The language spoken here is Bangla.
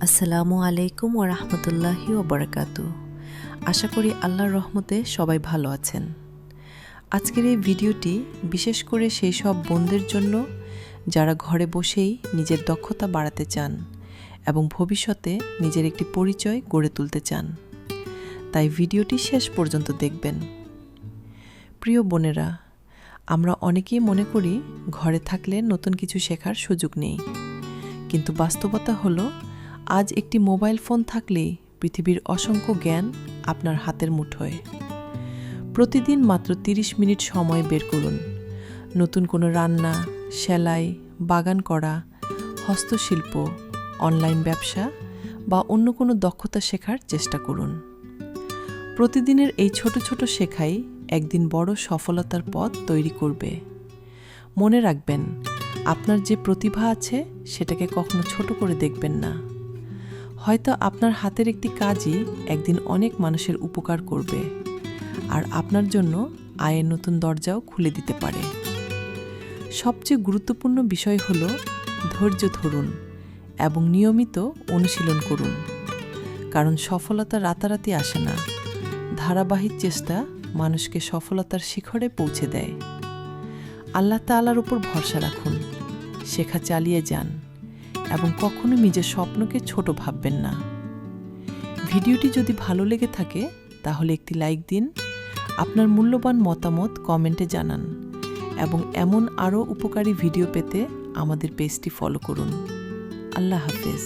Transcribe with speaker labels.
Speaker 1: আসসালামু আলাইকুম ওয়া রাহমাতুল্লাহি ওয়া বারাকাতুহু। আশা করি আল্লাহর রহমতে সবাই ভালো আছেন। আজকের এই ভিডিওটি বিশেষ করে সেই সব বোনদের জন্য যারা ঘরে বসেই নিজের দক্ষতা বাড়াতে চান এবং ভবিষ্যতে নিজের একটি পরিচয় গড়ে তুলতে চান। তাই ভিডিওটি শেষ পর্যন্ত দেখবেন। প্রিয় বোনেরা, আমরা অনেকেই মনে করি ঘরে থাকলে নতুন কিছু শেখার সুযোগ নেই, কিন্তু বাস্তবতা হলো আজ একটি মোবাইল ফোন থাকলেই পৃথিবীর অসংখ্য জ্ঞান আপনার হাতের মুঠোয়। প্রতিদিন মাত্র 30 মিনিট সময় বের করুন। নতুন কোনো রান্না, সেলাই, বাগান করা, হস্তশিল্প, অনলাইন ব্যবসা বা অন্য কোনো দক্ষতা শেখার চেষ্টা করুন। প্রতিদিনের এই ছোট ছোট শেখাই একদিন বড় সফলতার পথ তৈরি করবে। মনে রাখবেন, আপনার যে প্রতিভা আছে সেটাকে কখনো ছোট করে দেখবেন না। হয়তো আপনার হাতের একটি কাজই একদিন অনেক মানুষের উপকার করবে আর আপনার জন্য আয়ের নতুন দরজাও খুলে দিতে পারে। সবচেয়ে গুরুত্বপূর্ণ বিষয় হলো ধৈর্য ধরুন এবং নিয়মিত অনুশীলন করুন, কারণ সফলতা রাতারাতি আসে না। ধারাবাহিক চেষ্টা মানুষকে সফলতার শিখরে পৌঁছে দেয়। আল্লাহ তাআলার উপর ভরসা রাখুন, শেখা চালিয়ে যান এবং কখনো নিজের স্বপ্নকে ছোট ভাববেন না। ভিডিওটি যদি ভালো লেগে থাকে তাহলে একটি লাইক দিন, আপনার মূল্যবান মতামত কমেন্টে জানান এবং এমন আরও উপকারী ভিডিও পেতে আমাদের পেজটি ফলো করুন। আল্লাহ হাফেজ।